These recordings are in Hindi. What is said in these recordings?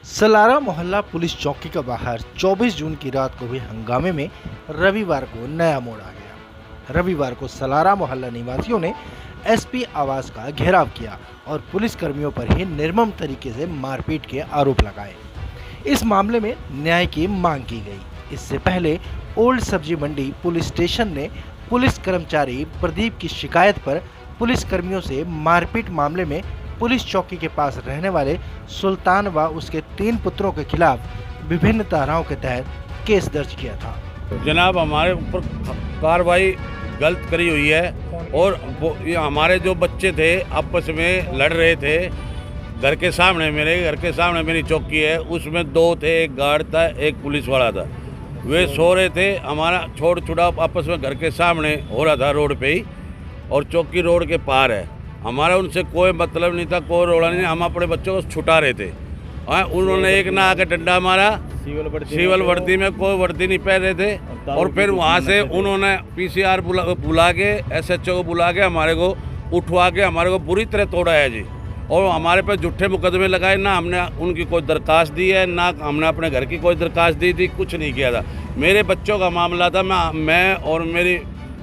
सलारा मोहल्ला पुलिस चौकी के बाहर 24 जून की रात को हुए हंगामे में रविवार को नया मोड़ आ गया। रविवार को सलारा मोहल्ला निवासियों ने एसपी आवास का घेराव किया और पुलिस कर्मियों पर ही निर्मम तरीके से मारपीट के आरोप लगाए। इस मामले में न्याय की मांग की गई। इससे पहले ओल्ड सब्जी मंडी पुलिस स्टेशन ने पुलिस कर्मचारी प्रदीप की शिकायत पर पुलिस कर्मियों से मारपीट मामले में पुलिस चौकी के पास रहने वाले सुल्तान व उसके 3 पुत्रों के खिलाफ विभिन्न धाराओं के तहत केस दर्ज किया था। जनाब, हमारे ऊपर कार्रवाई गलत करी हुई है और ये हमारे जो बच्चे थे आपस में लड़ रहे थे। घर के सामने मेरी चौकी है, उसमें 2 थे, एक गार्ड था, एक पुलिस वाला था। वे सो रहे थे। हमारा छोड़ छुड़ाव आपस में घर के सामने हो रहा था, रोड पे ही, और चौकी रोड के पार है। हमारा उनसे कोई मतलब नहीं था, कोई रोड़ा नहीं। हम अपने बच्चों को छुटा रहे थे। उन्होंने एक ना आके डंडा मारा। सिविल वर्दी में कोई वर्दी नहीं पहन रहे थे। और फिर वहाँ से उन्होंने पीसीआर बुला के एसएचओ को बुला के हमारे को उठवा के हमारे को बुरी तरह तोड़ा है जी। और हमारे पे झूठे मुकदमे लगाए। ना हमने उनकी कोई दरखास्त दी है, ना हमने अपने घर की कोई दरखास्त दी थी, कुछ नहीं किया था। मेरे बच्चों का मामला था। मैं और मेरी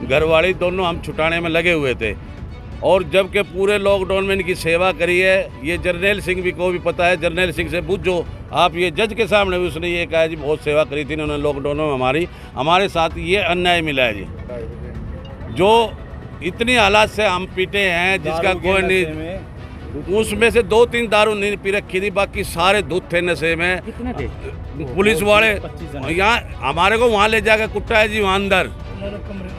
घरवाली दोनों हम छुटाने में लगे हुए थे। और जबकि पूरे लॉकडाउन में इनकी सेवा करी है। ये जर्नैल सिंह भी को भी पता है। जर्नैल सिंह से पूछो आप, ये जज के सामने भी उसने ये कहा जी, बहुत सेवा करी थी इन्होंने लॉकडाउन में। हमारे साथ ये अन्याय मिला है जी। जो इतनी हालात से हम पीटे हैं जिसका कोई नहीं। उसमें से 2-3 दारू नहीं पी रखी थी, बाकी सारे दूध थे नशे में। कितने थे? पुलिस वाले यहाँ हमारे को वहाँ ले जाकर कुट्टा है जी। वहाँ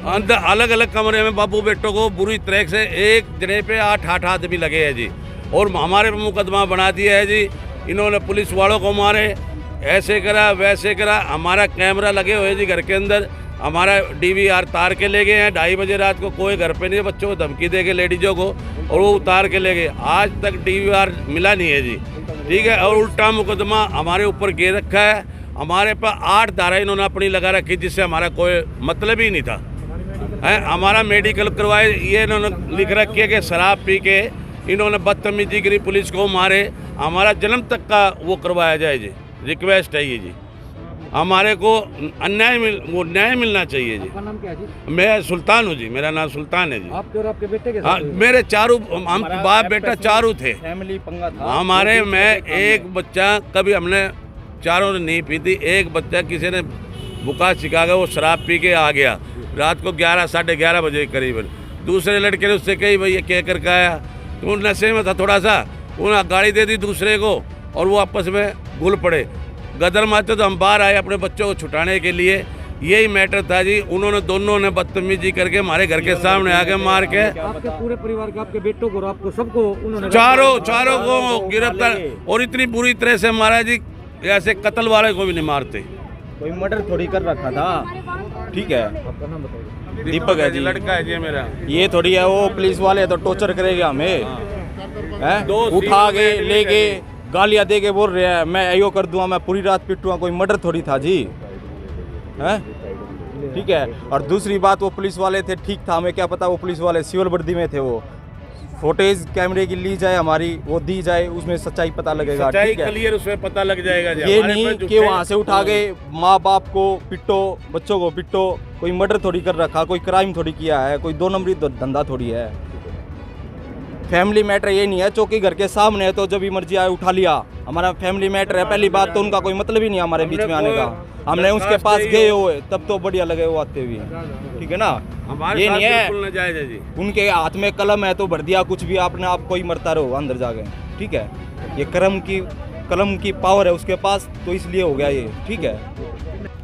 अंदर अलग अलग कमरे में बाबू बेटों को बुरी तरह से एक जने पे 8 आदमी लगे हैं जी। और हमारे पे मुकदमा बना दिया है जी। इन्होंने पुलिस वालों को मारे, ऐसे करा वैसे करा। हमारा कैमरा लगे हुए जी घर के अंदर। हमारा डीवीआर तार के ले गए हैं। 2:30 बजे रात को कोई घर पे नहीं है। बच्चों को धमकी दे के लेडीजों को, और वो उतार के ले गए। आज तक डीवीआर मिला नहीं है जी। ठीक है। और उल्टा मुकदमा हमारे ऊपर गे रखा है। हमारे पास 8 धारा इन्होंने अपनी लगा रखी, जिससे हमारा कोई मतलब ही नहीं था। हमारा मेडिकल करवाए, ये इन्होंने लिख रखी है कि शराब पी के इन्होंने बदतमीजी करी, पुलिस को मारे। हमारा जन्म तक का वो करवाया जाए जी। रिक्वेस्ट है ये जी। हमारे को न्याय मिलना चाहिए जी। आपका नाम क्या है जी? मैं सुल्तान हूँ जी। मेरा नाम सुल्तान है जी। आपके और आपके बेटे के हाँ, साथ? मेरे चारों, हम बाप बेटा चारों थे। फैमिली पंगा था हमारे में एक बच्चा, कभी हमने चारों ने नहीं पी थी। एक बच्चा किसी ने बुखार सिखा गया, वो शराब पी के आ गया रात को 11-11:30 बजे करीबन। दूसरे लड़के ने उससे कही भाई ये क्या करके आया, तो नशे में था थोड़ा सा। उन्होंने गाड़ी दे दी दूसरे को और वो आपस में घुल पड़े। गदर मारते तो हम बाहर आए अपने बच्चों को छुटाने के लिए। यही मैटर था जी। उन्होंने दोनों ने बदतमीजी करके हमारे घर के सामने आके मार के आपके पूरे परिवार के, आपके बेटों को और आपको सबको उन्होंने चारों को गिरफ्तार। और इतनी बुरी तरह से मारा जी, ऐसे कत्ल वाले को भी नहीं मारते। कोई मर्डर थोड़ी कर रखा था। ठीक है। आपका नाम बताइए। दीपक है जी। लड़का है जी मेरा। ये थोड़ी है, वो पुलिस वाले तो टॉर्चर करेंगे हमें। उठा के ले गए, गालियां दे के बोल रहे हैं मैं यो कर दूंगा, मैं पूरी रात पिटूंगा। कोई मर्डर थोड़ी था जी। है ठीक है। और दूसरी बात, वो पुलिस वाले थे, ठीक था, हमें क्या पता वो पुलिस वाले सिविल वर्दी में थे। वो फुटेज कैमरे की ली जाए हमारी, वो दी जाए, उसमें सच्चाई पता लगेगा। ठीक है, क्लियर उसमें पता लग जाएगा जी। ये नहीं कि वहाँ से उठा के माँ बाप को पिटो, बच्चों को पिटो। कोई मर्डर थोड़ी कर रखा, कोई क्राइम थोड़ी किया है, कोई 2 नंबरी धंधा थोड़ी है। फैमिली मैटर ये नहीं है चौकी घर के सामने है तो जब भी मर्जी आए उठा लिया। हमारा फैमिली मैटर है। पहली बात तो उनका कोई मतलब ही नहीं हमारे बीच में आने का। हमने उसके पास गए हुए तब तो बढ़िया लगे वो आते हुए। ठीक है ना। ये नहीं है जी। उनके हाथ में कलम है तो भर दिया कुछ भी, आपने आप कोई मरता रहो अंदर जाके। ठीक है। ये कलम की पावर है उसके पास, तो इसलिए हो गया ये। ठीक है।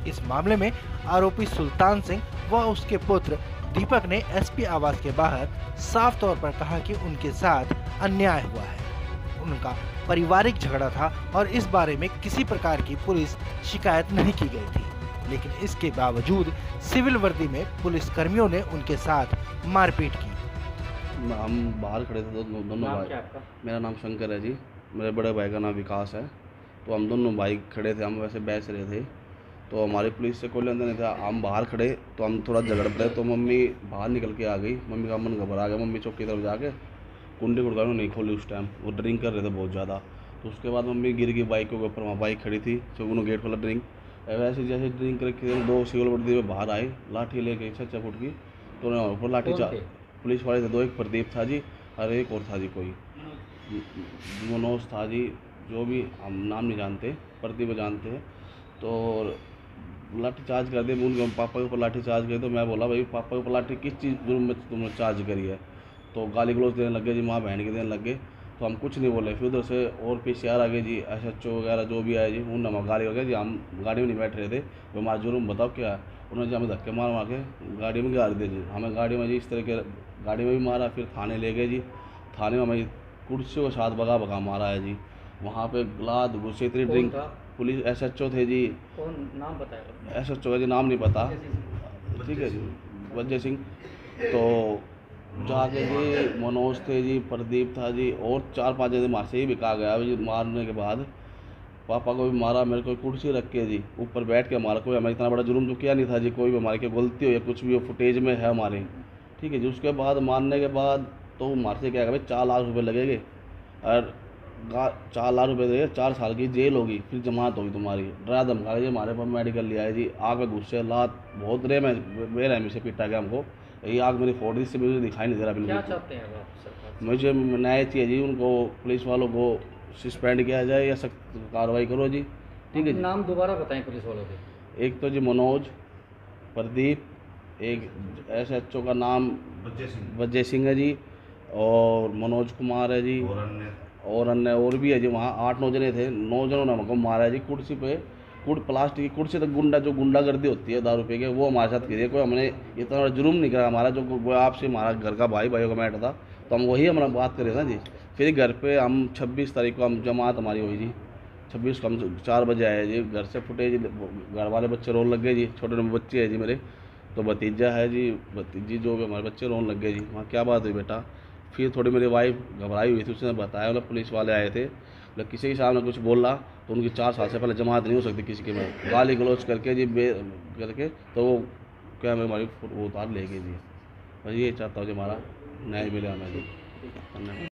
इस मामले में आरोपी सुल्तान सिंह व उसके पुत्र दीपक ने एसपी आवास के बाहर साफ तौर पर कहा कि उनके साथ अन्याय हुआ है। उनका पारिवारिक झगड़ा था और इस बारे में किसी प्रकार की पुलिस शिकायत नहीं की गई थी, लेकिन इसके बावजूद सिविल वर्दी में पुलिस कर्मियों ने उनके साथ मारपीट की। हम बाहर खड़े थे तो दोनों भाई। मेरा नाम शंकर है जी। मेरे बड़े भाई का नाम विकास है। तो हम दोनों भाई खड़े थे, हम वैसे बैठ रहे थे। तो हमारी पुलिस से कोई लेना नहीं था। हम बाहर खड़े तो हम थोड़ा झगड़ पड़े, तो मम्मी बाहर निकल के आ गई। मम्मी का मन घबरा गया। मम्मी चौक की तरफ जाके कुंडी गुड़गानों नहीं खोली। उस टाइम वो ड्रिंक कर रहे थे बहुत ज़्यादा। तो उसके बाद मम्मी गिर गई बाइक के ऊपर, वहाँ बाइक खड़ी थी, चौगुनो गेट खोला ड्रिंक, वैसे जैसे ड्रिंक करके 2 सिविल वर्दी में बाहर आए, लाठी लेके 6 फुट की, तो उन्होंने ऊपर लाठी कौन थे? पुलिस वाले थे 2, एक प्रदीप था जी और एक और था जी कोई मनोज था जी, जो भी हम नाम नहीं जानते, प्रदीप जानते हैं। तो लाठी चार्ज कर दिया, उनके पापा के ऊपर लाठी चार्ज करी, तो मैं बोला भाई पापा के ऊपर लाठी किस चीज़ जुर्म में तुमने चार्ज करी है? तो गाली गलौज देने लगे जी, माँ बहन के देने लगे, तो हम कुछ नहीं बोले। फिर उधर से और PCR आ गए जी, SHO वगैरह जो भी आए जी, उन्होंने हमें गाली वगैरह जी, हम गाड़ी में नहीं बैठ रहे थे, तो हमारा जुर्म बताओ क्या है? उन्होंने जी हमें धक्के मार के गाड़ी में गाड़ दिया जी, हमें गाड़ी में जी इस तरह के गाड़ी में भी मारा, फिर थाने ले गए जी, थाने में हमें कुर्सियों के साथ भगा मारा है जी, वहाँ पे लाद घुसे इतनी कौन ड्रिंक। था? पुलिस SHO थे जी, कौन नाम बताया? SHO का जी नाम नहीं पता, ठीक है जी, वजय सिंह। तो जाके जी मनोज थे जी, प्रदीप था जी, और 4-5 जने मार से ही बिका गया जी। मारने के बाद पापा को भी मारा, मेरे को कुर्सी रख के जी ऊपर बैठ के मारा। कोई हमें इतना बड़ा जुर्म तो किया नहीं था जी, कोई भी हमारी की गलती हो या कुछ भी हो, फुटेज में है हमारे, ठीक है जी। उसके बाद मारने के बाद तो मार से क्या भाई 4 लाख रुपये लगेंगे, और 4 लाख रुपये देंगे, 4 साल की जेल होगी, फिर जमानत होगी तुम्हारी। डरा धमका जी हमारे पास मेडिकल लिया है जी, आग में घुस्से लात बहुत बेरहमी से पीटा गया हमको। ये आग मेरी फोड़ दी, से मुझे दिखाई नहीं दे रहा क्या बिल्कुल। चाहते हैं अब आप सरकार से? मुझे न्याय चाहिए जी, उनको पुलिस वालों को सस्पेंड किया जाए या सख्त कार्रवाई करो जी, ठीक है जी। नाम दोबारा बताएं पुलिस वालों के। एक तो जी मनोज, प्रदीप, एक SHO का नाम वजय सिंह है जी, और मनोज कुमार है जी, और अन्य और भी है जी। वहाँ 8-9 जने थे, 9 जनों ने हमको मारा है जी कुर्सी पे, प्लास्टिक की कुर्सी तक गुंडा, जो गुंडागर्दी होती है दारू पी के, वो हमारे साथ की है। कोई हमने इतना बड़ा जुर्म नहीं करा हमारा, जो आपसे हमारा घर का भाइयों का मैटर था, तो हम वही हमारा बात करें ना जी। फिर घर पे हम 26 तारीख को हम जमात हमारी हुई जी, 26 को हम 4 बजे आए जी, घर से फुटे जी, घर वाले बच्चे रोने लग गए जी, छोटे बच्चे हैं जी मेरे, तो भतीजा है जी, भतीजी जो भी हमारे बच्चे रोने लग गए जी। वहाँ क्या बात हुई बेटा? फिर थोड़ी मेरी वाइफ घबराई हुई थी, उसने बताया, मतलब पुलिस वाले आए थे, मतलब किसी के सामने कुछ बोला तो उनकी 4 साल से पहले जमात नहीं हो सकती किसी के में, गाली गलौज करके जी करके, तो वो क्या मैं हमारी वो उतार ले गई जी। बस ये चाहता हूँ जी हमारा न्याय मिले हमें जी। धन्यवाद।